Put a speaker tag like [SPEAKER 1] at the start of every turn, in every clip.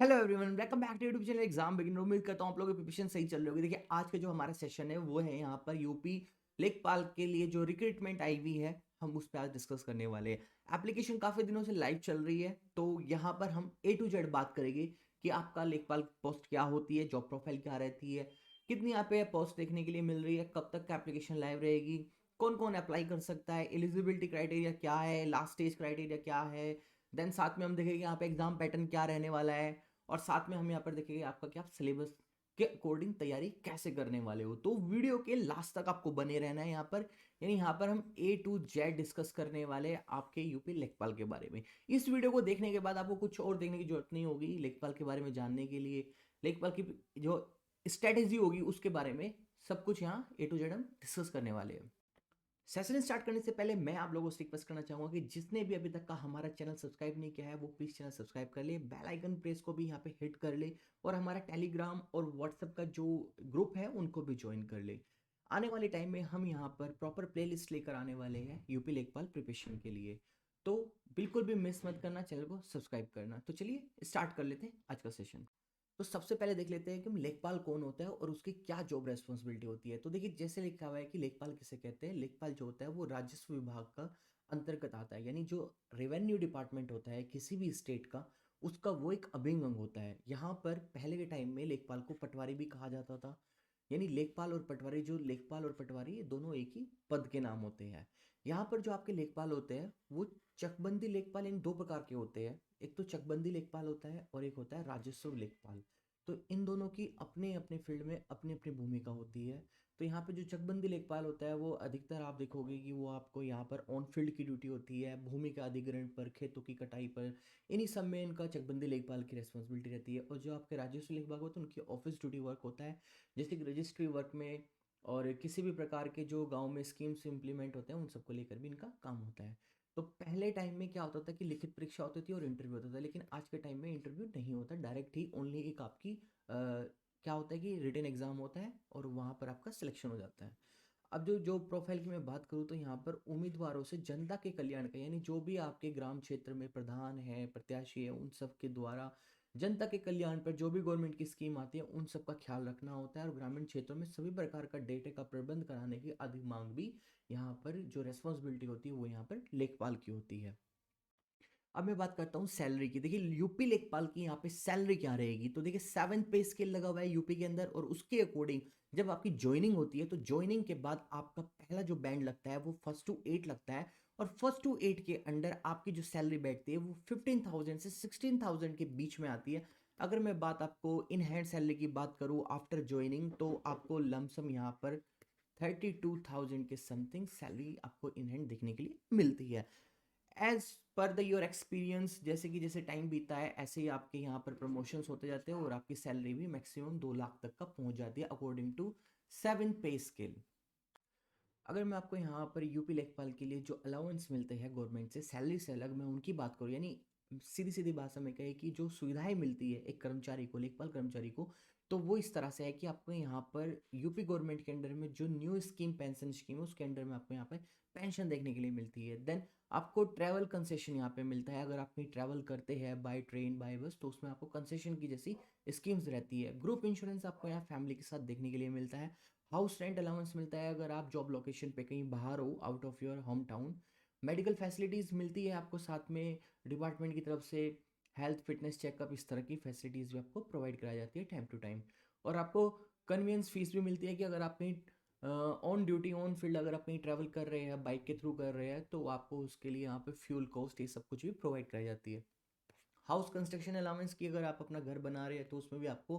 [SPEAKER 1] Hello everyone, welcome back to YouTube channel exam beginner. उम्मीद करता हूँ आप लोगों की प्रिपरेशन सही चल रही होगी। देखिए, आज का जो हमारा सेशन है वो है यहाँ पर यूपी लेखपाल के लिए जो रिक्रूटमेंट आई हुई है, हम उस पर आज डिस्कस करने वाले हैं। एप्लीकेशन काफ़ी दिनों से लाइव चल रही है, तो यहाँ पर हम ए टू जेड बात करेंगे कि आपका लेखपाल पोस्ट क्या होती है, जॉब प्रोफाइल क्या रहती है, कितनी यहाँ पे पोस्ट देखने के लिए मिल रही है, कब तक का एप्लीकेशन लाइव रहेगी, कौन कौन अप्लाई कर सकता है, एलिजिबिलिटी क्राइटेरिया क्या है, लास्ट स्टेज क्राइटेरिया क्या है। देन साथ में हम देखेंगे यहाँ पे एग्जाम पैटर्न क्या रहने वाला है, और साथ में हम यहाँ पर देखेंगे आपका क्या सिलेबस के अकॉर्डिंग तैयारी कैसे करने वाले हो। तो वीडियो के लास्ट तक आपको बने रहना है यहाँ पर। यानी यहाँ पर हम ए टू जेड डिस्कस करने वाले हैं आपके यूपी लेखपाल के बारे में। इस वीडियो को देखने के बाद आपको कुछ और देखने की जरूरत नहीं होगी लेखपाल के बारे में जानने के लिए। लेखपाल की जो स्ट्रेटेजी होगी उसके बारे में सब कुछ यहाँ ए टू जेड हम डिस्कस करने वाले हैं। सेशन स्टार्ट करने से पहले मैं आप लोगों से रिक्वेस्ट करना चाहूंगा कि जिसने भी अभी तक का हमारा चैनल सब्सक्राइब नहीं किया है वो प्लीज चैनल सब्सक्राइब कर ले, बेल आइकन प्रेस को भी यहाँ पे हिट कर ले, और हमारा टेलीग्राम और व्हाट्सएप का जो ग्रुप है उनको भी ज्वाइन कर ले। आने वाले टाइम में हम यहाँ पर प्रॉपर प्लेलिस्ट लेकर आने वाले हैं यूपी लेखपाल प्रिपरेशन के लिए, तो बिल्कुल भी मिस मत करना, चैनल को सब्सक्राइब करना। तो चलिए स्टार्ट कर लेते हैं आज का सेशन। तो सबसे पहले देख लेते हैं कि लेखपाल कौन होता है और उसकी क्या जॉब रेस्पॉन्सिबिलिटी होती है। तो देखिए, जैसे लिखा हुआ है कि लेखपाल किसे कहते हैं। लेखपाल जो होता है वो राजस्व विभाग का अंतर्गत आता है, यानी जो रेवेन्यू डिपार्टमेंट होता है किसी भी स्टेट का, उसका वो एक अभिन्न अंग होता है। यहाँ पर पहले के टाइम में लेखपाल को पटवारी भी कहा जाता था। यानी लेखपाल और पटवारी, जो लेखपाल और पटवारी ये दोनों एक ही पद के नाम होते हैं। यहाँ पर जो आपके लेखपाल होते हैं वो चकबंदी लेखपाल इन दो प्रकार के होते हैं। एक तो चकबंदी लेखपाल होता है और एक होता है राजस्व लेखपाल। तो इन दोनों की अपने अपने फील्ड में अपनी अपनी भूमिका होती है। तो यहाँ पे जो चकबंदी लेखपाल होता है वो अधिकतर आप देखोगे कि वो आपको यहाँ पर ऑन फील्ड की ड्यूटी होती है, भूमि का अधिग्रहण पर, खेतों की कटाई पर, इन्हीं सब में इनका चकबंदी लेखपाल की रिस्पॉन्सिबिलिटी रहती है। और जो आपके राजस्व लेखपाल होते हैं उनकी ऑफिस ड्यूटी वर्क होता है, जैसे कि रजिस्ट्री वर्क में और किसी भी प्रकार के जो गांव में स्कीम्स इंप्लीमेंट होते हैं उन सबको लेकर भी इनका काम होता है। तो पहले टाइम में क्या होता था कि लिखित परीक्षा होती थी और इंटरव्यू होता था, लेकिन आज के टाइम में इंटरव्यू नहीं होता, डायरेक्ट ही ओनली एक आपकी क्या होता है कि रिटन एग्जाम होता है और वहाँ पर आपका सिलेक्शन हो जाता है। अब जो जो प्रोफाइल की मैं बात करूँ तो यहाँ पर उम्मीदवारों से जनता के कल्याण का, यानी जो भी आपके ग्राम क्षेत्र में प्रधान है, प्रत्याशी है, उन सब के द्वारा जनता के कल्याण पर जो भी गवर्नमेंट की स्कीम आती है उन सब का ख्याल रखना होता है, और ग्रामीण क्षेत्रों में सभी प्रकार का डेटा का प्रबंध कराने की अधिक मांग भी यहाँ पर जो रेस्पॉन्सिबिलिटी होती है वो यहाँ पर लेखपाल की होती है। अब मैं बात करता हूँ सैलरी की। देखिए, यूपी लेखपाल की यहाँ पे सैलरी क्या रहेगी। तो देखिए, 7 पे स्केल लगा हुआ है यूपी के अंदर, और उसके अकॉर्डिंग जब आपकी ज्वाइनिंग होती है तो ज्वाइनिंग के बाद आपका पहला जो बैंड लगता है वो फर्स्ट टू एट लगता है, और फर्स्ट टू एट के अंडर आपकी जो सैलरी बैठती है वो 15,000 से 16,000 के बीच में आती है। अगर मैं बात आपको इन हैंड सैलरी की बात करूँ आफ्टर ज्वाइनिंग, तो आपको लमसम यहाँ पर 32,000 के समथिंग सैलरी आपको इन हैंड देखने के लिए मिलती है। As per the your experience, जैसे कि जैसे टाइम बीता है ऐसे ही आपके यहाँ पर प्रमोशंस होते जाते हैं और आपकी सैलरी भी मैक्सिमम 2 लाख तक का पहुंच जाती है अकॉर्डिंग टू 7 पे स्केल। अगर मैं आपको यहाँ पर यूपी लेखपाल के लिए जो अलाउंस मिलते हैं गवर्नमेंट से सैलरी से अलग, मैं उनकी बात करूँ, यानी सीधी सीधी भाषा में कहे कि जो सुविधाएं मिलती है एक कर्मचारी को, लेखपाल कर्मचारी को, तो वो इस तरह से है कि आपको यहाँ पर यूपी गवर्नमेंट के अंडर में जो न्यू स्कीम पेंशन स्कीम है उसके अंडर में आपको यहाँ पे पेंशन देखने के लिए मिलती है। देन आपको ट्रैवल कंसेशन यहाँ पे मिलता है, अगर आप कहीं ट्रैवल करते हैं बाय ट्रेन बाय बस तो उसमें आपको कंसेशन की जैसी स्कीम्स रहती है। ग्रुप इंश्योरेंस आपको यहाँ फैमिली के साथ देखने के लिए मिलता है। हाउस रेंट अलाउंस मिलता है अगर आप जॉब लोकेशन पे कहीं बाहर हो, out of your home town. Medical facilities मिलती है आपको साथ में डिपार्टमेंट की तरफ से, हेल्थ फिटनेस चेकअप, इस तरह की फैसिलिटीज़ भी आपको प्रोवाइड कराई जाती है टाइम टू टाइम। और आपको कन्वीनियंस फीस भी मिलती है कि अगर आप कहीं ऑन ड्यूटी ऑन फील्ड अगर आप कहीं ट्रैवल कर रहे हैं, बाइक के थ्रू कर रहे हैं, तो आपको उसके लिए यहाँ पे फ्यूल कॉस्ट ये सब कुछ भी प्रोवाइड कराई जाती है। हाउस कंस्ट्रक्शन अलाउंस की, अगर आप अपना घर बना रहे हैं तो उसमें भी आपको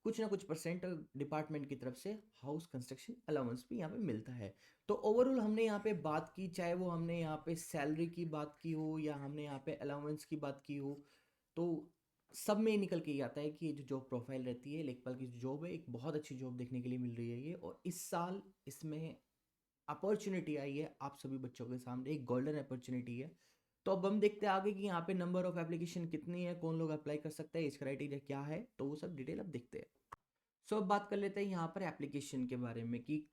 [SPEAKER 1] कुछ ना कुछ परसेंट डिपार्टमेंट की तरफ से हाउस कंस्ट्रक्शन अलाउंस भी यहाँ पे मिलता है। तो ओवरऑल हमने यहाँ पे बात की, चाहे वो हमने यहाँ पे सैलरी की बात की हो या हमने यहाँ पे अलाउंस की बात की हो, तो सब में निकल के ये आता है कि ये जो जॉब प्रोफाइल रहती है लेखपाल की जो जॉब है, एक बहुत अच्छी जॉब देखने के लिए मिल रही है ये, और इस साल इसमें अपॉर्चुनिटी आई है आप सभी बच्चों के सामने, एक गोल्डन अपॉर्चुनिटी है। तो अब हम देखते हैं आगे कि यहाँ पे नंबर ऑफ एप्लीकेशन कितनी है, कौन लोग अप्लाई कर सकते हैं, इस क्राइटेरिया क्या है, तो वो सब डिटेल अब देखते हैं। सो अब बात कर लेते हैं यहाँ पर एप्लीकेशन के बारे में कि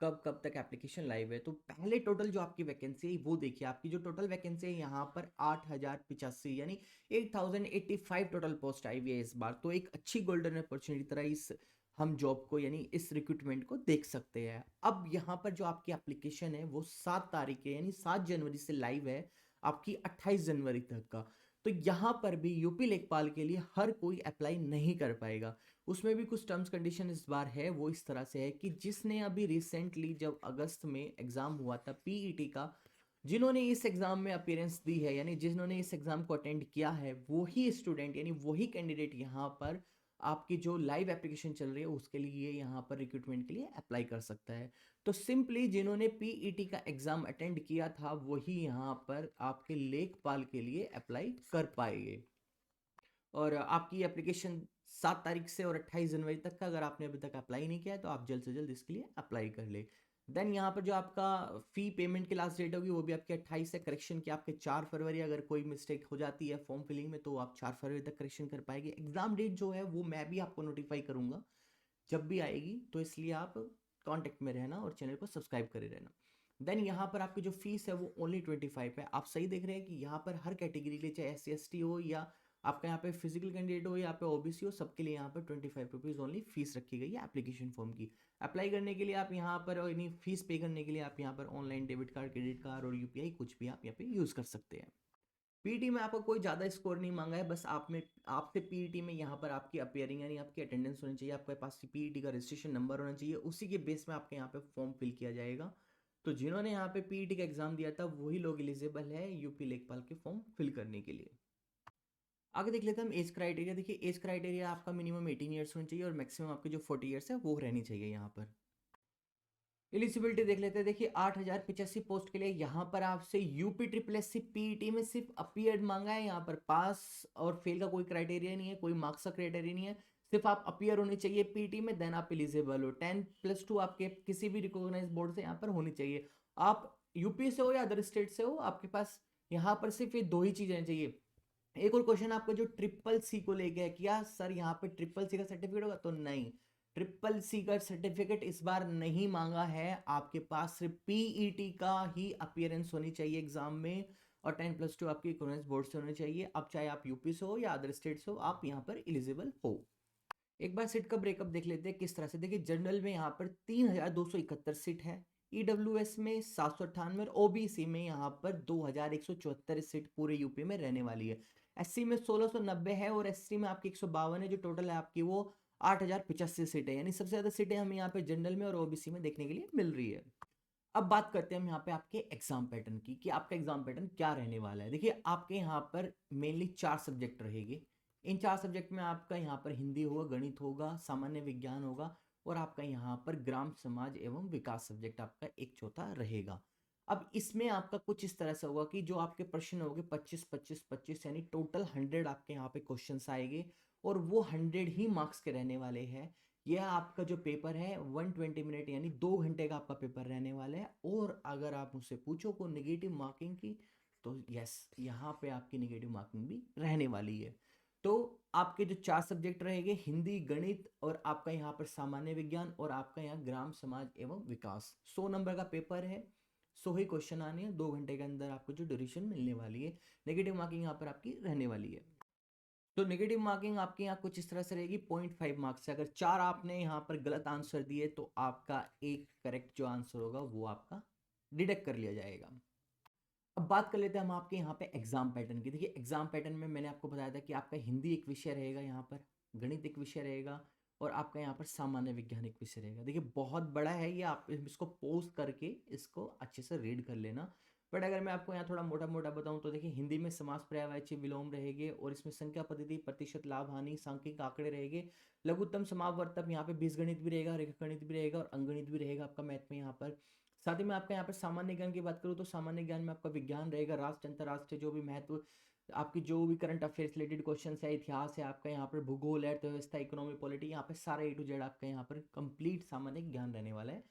[SPEAKER 1] कब कब तक एप्लीकेशन लाइव है। तो पहले टोटल जो आपकी वैकेंसी है वो देखिए, आपकी जो टोटल वैकेंसी है यहाँ पर 8085 यानी 8085 टोटल पोस्ट आई हुई है इस बार। तो एक अच्छी गोल्डन अपॉर्चुनिटी तरह इस हम जॉब को यानी इस रिक्रूटमेंट को देख सकते हैं। अब यहाँ पर जो आपकी एप्लीकेशन है वो 7 तारीख है यानी 7 जनवरी से लाइव है, आपकी 28 जनवरी तक का। तो यहाँ पर भी यूपी लेखपाल के लिए हर कोई अप्लाई नहीं कर पाएगा। उसमें भी कुछ टर्म्स कंडीशन इस बार है, वो इस तरह से है कि जिसने अभी रिसेंटली जब अगस्त में एग्जाम हुआ था पीईटी का, जिन्होंने इस एग्जाम में अपीयरेंस दी है यानी जिन्होंने इस एग्जाम को अटेंड किया है, वही स्टूडेंट यानी वही कैंडिडेट यहाँ पर आपकी जो लाइव एप्लीकेशन चल रही है उसके लिए यहाँ पर रिक्रूटमेंट के लिए अप्लाई कर सकता है। तो सिंपली जिन्होंने पीईटी का एग्जाम अटेंड किया था वही यहाँ पर आपके लेखपाल के लिए अप्लाई कर पाएंगे। और आपकी एप्लीकेशन 7 तारीख से और 28 जनवरी तक का, अगर आपने अभी तक अप्लाई नहीं किया है तो आप जल्द से जल्द इसके लिए अप्लाई कर ले। देन यहाँ पर जो आपका फी पेमेंट की लास्ट डेट होगी वो भी आपके 28 है। करेक्शन की आपके 4 फरवरी, अगर कोई मिस्टेक हो जाती है फॉर्म फिलिंग में तो आप 4 फरवरी तक करेक्शन कर पाएंगे। एग्जाम डेट जो है वो मैं भी आपको नोटिफाई करूंगा जब भी आएगी, तो इसलिए आप कांटेक्ट में रहना और चैनल को सब्सक्राइब करे रहना। देन यहाँ पर आपकी जो फीस है वो ओनली 25 है। आप सही देख रहे हैं कि यहाँ पर हर कैटेगरी के लिए, चाहे SC ST हो या आपका यहाँ पे फिजिकल कैंडिडेट हो या पे ओबीसी हो, सबके लिए यहाँ पर 25 रुपीज़ ओनली फीस रखी गई है एप्लीकेशन फॉर्म की। अप्लाई करने के लिए आप यहाँ पर यानी फीस पे करने के लिए आप यहाँ पर online debit card, credit card और यूपीआई कुछ भी आप यहाँ पे यूज़ कर सकते हैं। पीटी में आपको कोई ज़्यादा स्कोर नहीं मांगा है, बस आप में आपसे पीटी में यहाँ पर आपकी अपियरिंग यानी आपकी अटेंडेंस होनी चाहिए, आपके पास पीटी का रजिस्ट्रेशन नंबर होना चाहिए, उसी के बेस में आपके यहाँ पे फॉर्म फिल किया जाएगा। तो जिन्होंने यहाँ पे पीटी का एग्जाम दिया था वही लोग एलिजिबल है यूपी लेखपाल के फॉर्म फिल करने के लिए। आगे देख लेते हैं हम एज क्राइटेरिया। देखिए एज क्राइटेरिया आपका मिनिमम 18 ईयर्स होना चाहिए और मैक्सिमम आपके जो 40 ईयर्स है वो रहनी चाहिए यहाँ पर। एलिजिबिलिटी देख लेते हैं। देखिए 8085 पोस्ट के लिए यहाँ पर आपसे UP triple S C PET में सिर्फ अपीयर्ड मांगा है। यहाँ पर पास और फेल का कोई क्राइटेरिया नहीं है, कोई मार्क्स का क्राइटेरिया नहीं है, सिर्फ आप अपीयर होने चाहिए पीटी में, देन आप एलिजिबल हो। 10+2 आपके किसी भी रिकॉग्नाइज बोर्ड से यहाँ पर होनी चाहिए। आप यूपी से हो या अदर स्टेट से हो, आपके पास यहाँ पर सिर्फ ये दो ही चीजें चाहिए। एक और क्वेश्चन आपका जो ट्रिपल सी को लेके है, क्या सर यहाँ पे ट्रिपल सी का सर्टिफिकेट होगा, तो नहीं, ट्रिपल सी का सर्टिफिकेट इस बार नहीं मांगा है। आपके पास सिर्फ पीईटी का ही अपीयरेंस होनी चाहिए एग्जाम में और 10+2 आपकी इकोनॉमिक्स बोर्ड से होनी चाहिए। अब चाहे आप यूपी से हो या अदर स्टेट से हो, आप यहाँ पर एलिजिबल हो। एक बार सीट का ब्रेकअप देख लेते हैं किस तरह से। देखिए जनरल में यहाँ पर 3271 सीट है, ईडब्ल्यूएस में 798 और ओबीसी में यहाँ पर 2174 सीट पूरे यूपी में रहने वाली है। एससी में 1690 है और एसटी में आपकी 152 है। जो टोटल है आपकी वो 8085 सीट है, यानी सबसे ज्यादा सीटें हमें यहाँ पे जनरल में और ओबीसी में देखने के लिए मिल रही है। अब बात करते हैं हम यहाँ पे आपके एग्जाम पैटर्न की कि आपका एग्जाम पैटर्न क्या रहने वाला है। देखिए आपके यहाँ पर मेनली 4 सब्जेक्ट रहेंगे। इन 4 सब्जेक्ट में आपका यहाँ पर हिंदी होगा, गणित होगा, सामान्य विज्ञान होगा और आपका यहाँ पर ग्राम समाज एवं विकास सब्जेक्ट आपका एक चौथा रहेगा। अब इसमें आपका कुछ इस तरह से होगा कि जो आपके प्रश्न होंगे 25 25 25 यानी टोटल 100 आपके यहाँ पे क्वेश्चन आएंगे और वो 100 ही मार्क्स के रहने वाले हैं। यह आपका जो पेपर है 120 मिनट यानी 2 घंटे का आपका पेपर रहने वाला है। और अगर आप मुझसे पूछो को नेगेटिव मार्किंग की, तो यस यहाँ पे आपकी नेगेटिव मार्किंग भी रहने वाली है। तो आपके जो 4 सब्जेक्ट रहेंगे हिंदी, गणित और आपका यहाँ पर सामान्य विज्ञान और आपका यहाँ ग्राम समाज एवं विकास, 100 नंबर का पेपर है, 100 ही क्वेश्चन आने हैं, 2 घंटे के अंदर आपको जो ड्यूरेशन मिलने वाली है। नेगेटिव मार्किंग यहाँ पर आपकी रहने वाली है। तो नेगेटिव मार्किंग आपके यहाँ कुछ इस तरह से रहेगी 0.5 मार्क्स से। अगर 4 आपने यहाँ पर गलत आंसर दिए तो आपका एक करेक्ट जो आंसर होगा वो आपका डिडक्ट कर लिया जाएगा। अब बात कर लेते हैं हम आपके यहाँ पे एग्जाम पैटर्न की। देखिए एग्जाम पैटर्न में मैंने आपको बताया था कि आपका हिंदी एक विषय रहेगा, यहाँ पर गणित एक विषय रहेगा और आपका यहाँ पर सामान्य विज्ञान एक विषय रहेगा। देखिए बहुत बड़ा है ये, आप इसको पोज करके इसको अच्छे से रीड कर लेना। बट अगर मैं आपको यहाँ थोड़ा मोटा मोटा बताऊँ तो देखिए हिंदी में समास, पर्यायवाची, विलोम रहेंगे और इसमें संख्या पद्धति, प्रतिशत, लाभ, हानि, सांख्यिक आंकड़े रहेंगे। लघुत्तम, समापवर्तक, यहाँ पे बीजगणित भी रहेगा, रेखा गणित भी रहेगा और अंकगणित भी रहेगा आपका मैथ में यहाँ पर। साथ ही में आपका यहाँ पर सामान्य ज्ञान की बात करूँ तो सामान्य ज्ञान में आपका विज्ञान रहेगा, राष्ट्र अंतरराष्ट्रीय जो भी महत्व आपकी जो भी करंट अफेयर्स रिलेटेड क्वेश्चन है, इतिहास है आपका, यहाँ पर भूगोल, अर्थव्यवस्था, इकोनॉमी, पॉलिटी, यहाँ पे सारा A to Z आपका यहाँ पर कंप्लीट सामान्य ज्ञान रहने वाला है।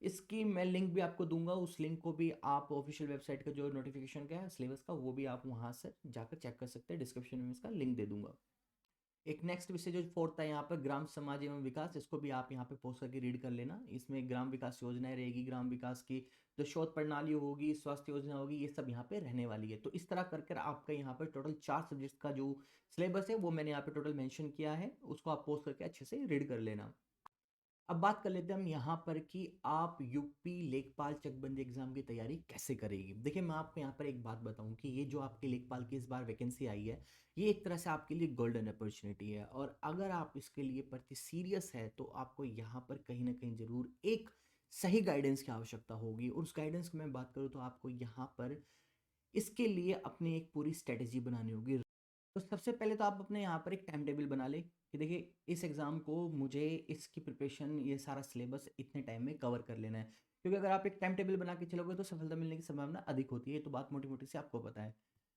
[SPEAKER 1] इसकी मैं लिंक भी आपको दूंगा, उस लिंक को भी आप ऑफिशियल वेबसाइट का जो नोटिफिकेशन का है सिलेबस का वो भी आप वहाँ से जाकर चेक कर सकते हैं, डिस्क्रिप्शन में इसका लिंक दे दूंगा। एक नेक्स्ट विषय जो फोर्थ है यहाँ पर ग्राम समाज एवं विकास, इसको भी आप यहाँ पे पोस्ट करके रीड कर लेना। इसमें ग्राम विकास योजनाएं रहेगी, ग्राम विकास की जो शोध प्रणाली होगी, स्वास्थ्य योजना होगी, ये सब यहाँ पे रहने वाली है। तो इस तरह कर कर आपका यहाँ पर टोटल 4 सब्जेक्ट्स का जो सिलेबस है वो मैंने यहाँ पे टोटल मेंशन किया है, उसको आप पोस्ट करके अच्छे से रीड कर लेना। अब बात कर लेते हैं हम यहाँ पर कि आप यूपी लेखपाल चकबंदी एग्जाम की तैयारी कैसे करेगी। देखिए मैं आपको यहाँ पर एक बात बताऊं कि ये जो आपके लेखपाल की इस बार वैकेंसी आई है, ये एक तरह से आपके लिए गोल्डन अपॉर्चुनिटी है, और अगर आप इसके लिए प्रति सीरियस है तो आपको यहाँ पर कहीं ना कहीं जरूर एक सही गाइडेंस की आवश्यकता होगी। और उस गाइडेंस की मैं बात करूँ तो आपको यहाँ पर इसके लिए अपनी एक पूरी स्ट्रेटेजी बनानी होगी। तो सबसे पहले तो आप अपने यहाँ पर एक टाइम टेबल बना ले कि देखिए इस एग्ज़ाम को मुझे इसकी प्रिपरेशन, ये सारा सिलेबस इतने टाइम में कवर कर लेना है। क्योंकि अगर आप एक टाइम टेबल बना के चलोगे तो सफलता मिलने की संभावना अधिक होती है, ये तो बात मोटी मोटी से आपको पता है।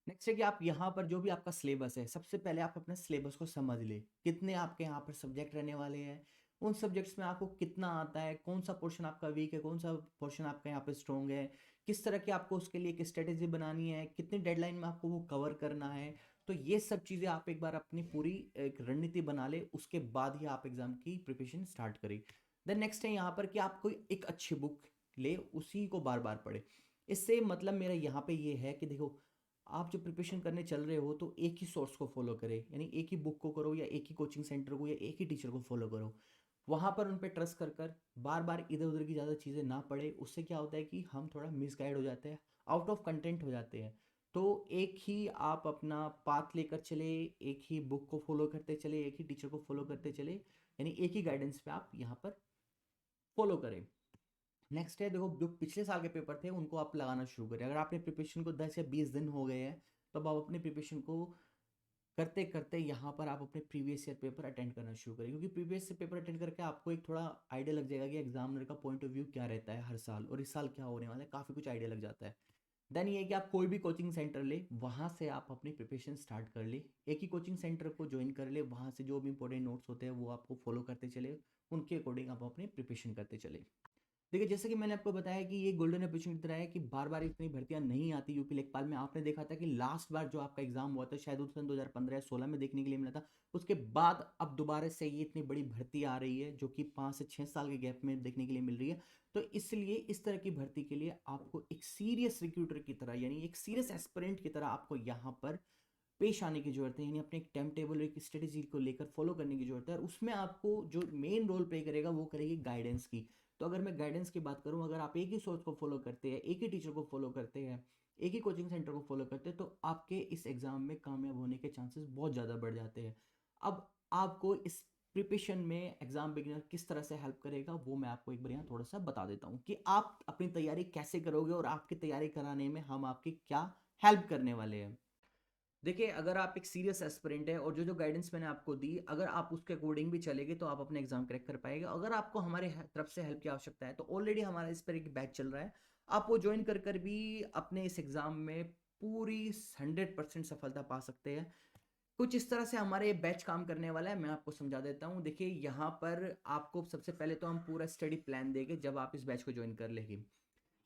[SPEAKER 1] नेक्स्ट है कि आप यहाँ पर जो भी आपका सिलेबस है, सबसे पहले आप अपने सिलेबस को समझ ले, कितने आपके यहाँ पर सब्जेक्ट रहने वाले हैं, उन सब्जेक्ट्स में आपको कितना आता है, कौन सा पोर्शन आपका वीक है, कौन सा पोर्शन आपका यहाँ पे स्ट्रॉन्ग है, किस तरह की आपको उसके लिए एक स्ट्रेटेजी बनानी है, कितनी डेडलाइन में आपको वो कवर करना है। तो ये सब चीज़ें आप एक बार अपनी पूरी एक रणनीति बना ले, उसके बाद ही आप एग्जाम की प्रिपरेशन स्टार्ट करें। देन नेक्स्ट है यहाँ पर कि आप कोई एक अच्छी बुक ले, उसी को बार बार पढ़े। इससे मतलब मेरा यहाँ पे ये है कि देखो आप जो प्रिपरेशन करने चल रहे हो तो एक ही सोर्स को फॉलो करें, यानी एक ही बुक को करो या एक ही कोचिंग सेंटर को या एक ही टीचर को फॉलो करो। वहाँ पर उन पे ट्रस्ट कर कर बार बार इधर उधर की ज़्यादा चीज़ें ना पढ़े, उससे क्या होता है कि हम थोड़ा मिसगाइड हो जाते हैं, आउट ऑफ कंटेंट हो जाते हैं। तो एक ही आप अपना पाथ लेकर चले, एक ही बुक को फॉलो करते चले, एक ही टीचर को फॉलो करते चले, यानी एक ही गाइडेंस पे आप यहाँ पर फॉलो करें। नेक्स्ट है देखो, जो पिछले साल के पेपर थे उनको आप लगाना शुरू करें। अगर आपने प्रिपरेशन को 10 या 20 दिन हो गए हैं तो अब आप अपनी प्रिपरेशन को करते करते यहाँ पर आप अपने प्रीवियस ईयर पेपर अटेंड करना शुरू करें, क्योंकि प्रीवियस ईयर पेपर अटेंड करके आपको एक थोड़ा आइडिया लग जाएगा कि एग्जामिनर का पॉइंट ऑफ व्यू क्या रहता है हर साल, और इस साल क्या होने वाला है, काफ़ी कुछ आइडिया लग जाता है। देन ये है कि आप कोई भी कोचिंग सेंटर ले, वहाँ से आप अपनी प्रिपरेशन स्टार्ट कर ले, एक ही कोचिंग सेंटर को ज्वाइन कर ले, वहाँ से जो भी इंपॉर्टेंट नोट्स होते हैं वो आपको फॉलो करते चले, उनके अकॉर्डिंग आप अपनी प्रिपरेशन करते चले। देखिए जैसे कि मैंने आपको बताया कि ये गोल्डन अपॉर्चुनिटी तरह है कि बार बार इतनी भर्तियां नहीं आती यूपी लेखपाल में। आपने देखा था कि लास्ट बार जो आपका एग्जाम हुआ था शायद उस सन 2015 या 16 में देखने के लिए मिला था, उसके बाद अब दोबारा से ये इतनी बड़ी भर्ती आ रही है जो कि 5 से 6 साल के गैप में देखने के लिए मिल रही है। तो इसलिए इस तरह की भर्ती के लिए आपको एक सीरियस रिक्रूटर की तरह, यानी एक सीरियस एस्पिरेंट की तरह आपको यहाँ पर पेश आने की जरूरत है, यानी अपने एक टाइम टेबल, एक स्ट्रेटेजी को लेकर फॉलो करने की जरूरत है। और उसमें आपको जो मेन रोल प्ले करेगा वो करेगी गाइडेंस की। तो अगर मैं गाइडेंस की बात करूं, अगर आप एक ही सोच को फॉलो करते हैं, एक ही टीचर को फॉलो करते हैं, एक ही कोचिंग सेंटर को फॉलो करते हैं, तो आपके इस एग्जाम में कामयाब होने के चांसेस बहुत ज़्यादा बढ़ जाते हैं। अब आपको इस प्रिपरेशन में एग्जाम बिगिनर किस तरह से हेल्प करेगा वो मैं आपको एक बार यहाँ थोड़ा सा बता देता हूँ कि आप अपनी तैयारी कैसे करोगे और आपकी तैयारी कराने में हम आपकी क्या हेल्प करने वाले हैं। देखिए अगर आप एक सीरियस एस्पिरेंट है और जो जो गाइडेंस मैंने आपको दी, अगर आप उसके अकॉर्डिंग भी चलेंगे तो आप अपने एग्जाम क्रैक कर पाएंगे। अगर आपको हमारे तरफ से हेल्प की आवश्यकता है तो ऑलरेडी हमारा इस पर एक बैच चल रहा है, आप वो ज्वाइन कर कर भी अपने इस एग्जाम में पूरी 100% सफलता पा सकते हैं। कुछ इस तरह से हमारे ये बैच काम करने वाला है, मैं आपको समझा देता हूँ। देखिए यहाँ पर आपको सबसे पहले तो हम पूरा स्टडी प्लान देंगे जब आप इस बैच को ज्वाइन कर लेंगे।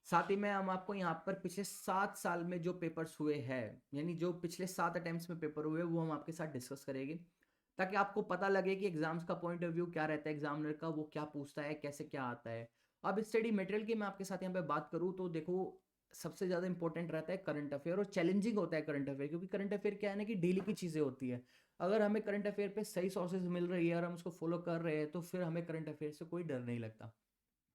[SPEAKER 1] साथ ही में हम आपको यहाँ पर पिछले 7 साल में जो पेपर्स हुए हैं, यानी जो पिछले 7 अटेम्प्ट्स में पेपर हुए, वो हम आपके साथ डिस्कस करेंगे, ताकि आपको पता लगे कि एग्जाम्स का पॉइंट ऑफ व्यू क्या रहता है, एग्जामिनर का वो क्या पूछता है, कैसे क्या आता है। अब स्टडी मटेरियल की मैं आपके साथ यहाँ पे बात करूँ तो देखो, सबसे ज़्यादा इंपॉर्टेंट रहता है करंट अफेयर, और चैलेंजिंग होता है करंट अफेयर, क्योंकि करंट अफेयर क्या है ना कि डेली की चीज़ें होती है। अगर हमें करंट अफेयर पे सही सोर्सेज मिल रही है और हम उसको फॉलो कर रहे हैं तो फिर हमें करंट अफेयर से कोई डर नहीं लगता।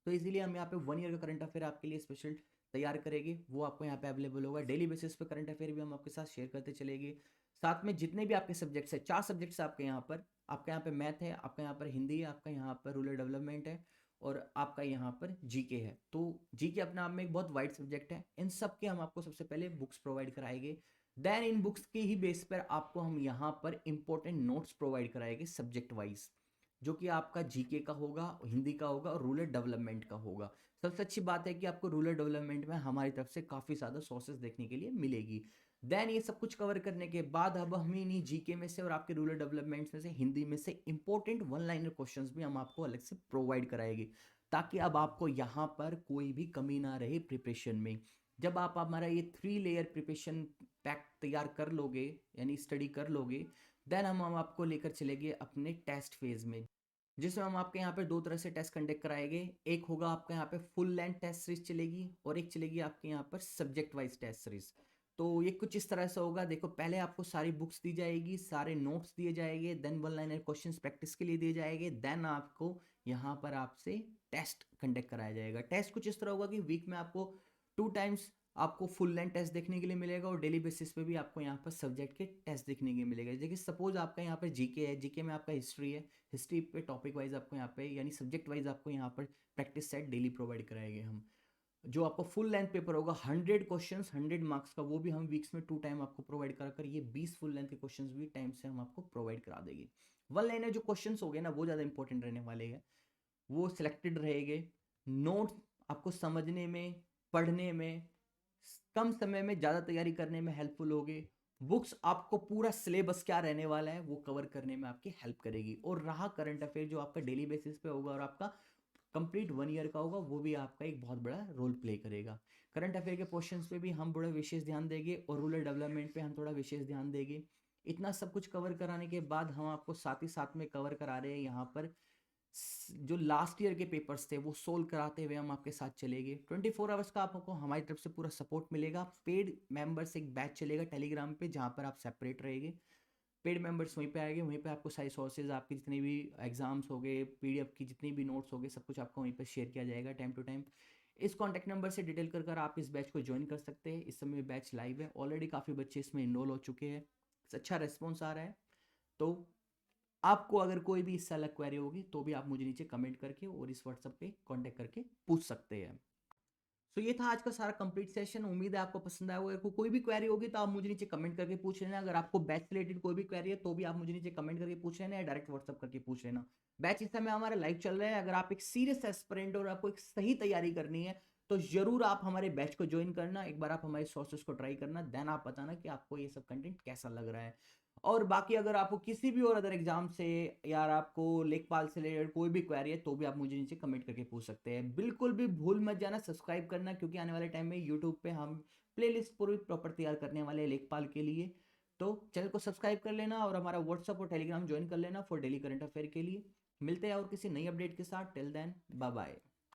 [SPEAKER 1] तो इसीलिए हम यहाँ पे 1 ईयर का करंट अफेयर आपके लिए स्पेशल तैयार करेंगे, वो आपको यहाँ पे अवेलेबल होगा। डेली बेसिस पे करंट अफेयर भी हम आपके साथ शेयर करते चलेंगे। साथ में जितने भी आपके सब्जेक्ट्स हैं, 4 सब्जेक्ट्स आपके यहाँ पर, आपका यहाँ पे मैथ है, आपका यहाँ पर हिंदी है, आपका यहाँ पर रूरल डेवलपमेंट है, और आपका यहाँ पर जीके है। तो जीके अपने आप में एक बहुत वाइड सब्जेक्ट है। इन सब के हम आपको सबसे पहले बुक्स प्रोवाइड कराएंगे, देन इन बुक्स के ही बेस पर आपको हम यहाँ पर इंपॉर्टेंट नोट्स प्रोवाइड कराएंगे सब्जेक्ट वाइज, जो कि आपका जीके का होगा, हिंदी का होगा और रूरल डेवलपमेंट का होगा। सबसे अच्छी बात है कि आपको रूरल डेवलपमेंट में हमारी तरफ से काफ़ी ज़्यादा सोर्सेज देखने के लिए मिलेगी। देन ये सब कुछ कवर करने के बाद अब हम इन्हीं जीके में से और आपके रूरल डेवलपमेंट में से हिंदी में से इंपॉर्टेंट 1 लाइनर क्वेश्चंस भी हम आपको अलग से प्रोवाइड कराएंगे, ताकि अब आपको यहाँ पर कोई भी कमी ना रहे प्रिपरेशन में। जब आप हमारा ये 3 लेयर प्रिपरेशन पैक तैयार कर लोगे, यानी स्टडी कर लोगे, देन हम आपको लेकर चलेंगे अपने टेस्ट फेज़ में, जिसमें हम आपके यहाँ पे 2 तरह से टेस्ट कंडक्ट कराएँगे। एक होगा आपका यहाँ पे फुल लेंथ टेस्ट सीरीज़ चलेगी और एक चलेगी आपके यहाँ पर सब्जेक्ट वाइज़ टेस्ट सीरीज़। तो ये कुछ इस तरह से होगा, देखो पहले आपको सारी बुक्स दी जाएगी, सारे नोट्स दिए जाएँगे, then one liner questions practice के लिए दिए जाएँगे, देन आपको यहाँ पर आपसे टेस्ट कंडक्ट कराया जाएगा। टेस्ट कुछ इस तरह होगा कि वीक में आपको 2 टाइम्स आपको फुल लेंथ टेस्ट देखने के लिए मिलेगा और डेली बेसिस पे भी आपको यहाँ पर सब्जेक्ट के टेस्ट देखने के लिए मिलेगा। देखिए सपोज आपका यहाँ पर जीके है, जीके में आपका हिस्ट्री है, हिस्ट्री पे टॉपिक वाइज आपको यहाँ पे यानी सब्जेक्ट वाइज आपको यहाँ पर प्रैक्टिस सेट डेली प्रोवाइड कराएंगे हम। जो आपको फुल लेंथ पेपर होगा 100 क्वेश्चंस 100 मार्क्स का, वो भी हम वीक्स में 2 टाइम आपको प्रोवाइड कराकर ये 20 फुल लेंथ के क्वेश्चंस भी टाइम से हम आपको प्रोवाइड करा देंगे। वन लाइनर जो क्वेश्चंस हो गए ना वो ज़्यादा इंपॉर्टेंट रहने वाले हैं, वो सिलेक्टेड रहेंगे। नोट्स आपको समझने में, पढ़ने में, कम समय में ज़्यादा तैयारी करने में हेल्पफुल होगे। बुक्स आपको पूरा सिलेबस क्या रहने वाला है वो कवर करने में आपकी हेल्प करेगी। और रहा करंट अफेयर जो आपका डेली बेसिस पे होगा और आपका कंप्लीट 1 ईयर का होगा, वो भी आपका एक बहुत बड़ा रोल प्ले करेगा। करंट अफेयर के क्वेश्चंस पे भी हम बड़ा विशेष ध्यान देंगे और रूरल डेवलपमेंट पे हम थोड़ा विशेष ध्यान देंगे। इतना सब कुछ कवर कराने के बाद हम आपको साथ ही साथ में कवर करा रहे हैं यहाँ पर जो लास्ट ईयर के पेपर्स थे वो सोल्व कराते हुए हम आपके साथ चलेंगे। 24 आवर्स का आपको हमारी तरफ से पूरा सपोर्ट मिलेगा। पेड मेंबर्स एक बैच चलेगा टेलीग्राम पे, जहाँ पर आप सेपरेट रहेंगे। पेड मेंबर्स वहीं पे आएंगे, वहीं पे आपको सारी सोर्सेज, आपकी जितने भी एग्जाम्स हो गए, पीडीएफ की जितनी भी नोट्स हो गए, सब कुछ आपको वहीं पे शेयर किया जाएगा टाइम टू टाइम। इस कॉन्टैक्ट नंबर से डिटेल कर आप इस बैच को ज्वाइन कर सकते हैं। इस समय बैच लाइव है, ऑलरेडी काफ़ी बच्चे इसमें इनरोल हो चुके हैं, अच्छा रेस्पॉन्स आ रहा है। तो आपको अगर कोई भी इससे अलग क्वेरी होगी तो भी आप मुझे नीचे कमेंट करके और इस व्हाट्सएप पे कांटेक्ट करके पूछ सकते हैं। तो ये था आज का सारा कंप्लीट सेशन। उम्मीद है आपको पसंद आया होगा। कोई भी क्वेरी होगी तो आप मुझे नीचे कमेंट करके पूछ लेना। अगर आपको बैच से रिलेटेड कोई भी क्वेरी है तो भी आप मुझे नीचे कमेंट करके पूछ लेना या डायरेक्ट व्हाट्सएप करके पूछ लेना। बैच इस समय हमारा लाइव चल रहा है। अगर आप एक सीरियस एस्पिरेंट और आपको एक सही तैयारी करनी है तो जरूर आप हमारे बैच को ज्वाइन करना। एक बार आप हमारे सोर्सेस को ट्राई करना, देन आप बताना कि आपको ये सब कंटेंट कैसा लग रहा है। और बाकी अगर आपको किसी भी और अदर एग्जाम से या आपको लेखपाल से रिलेटेड कोई भी क्वेरी है तो भी आप मुझे नीचे कमेंट करके पूछ सकते हैं। बिल्कुल भी भूल मत जाना सब्सक्राइब करना, क्योंकि आने वाले टाइम में यूट्यूब पे हम प्लेलिस्ट पूरी प्रॉपर तैयार करने वाले हैं लेखपाल के लिए। तो चैनल को सब्सक्राइब कर लेना और हमारा व्हाट्सअप और टेलीग्राम ज्वाइन कर लेना फॉर डेली करंट अफेयर के लिए। मिलते हैं और किसी नई अपडेट के साथ। Till then bye bye.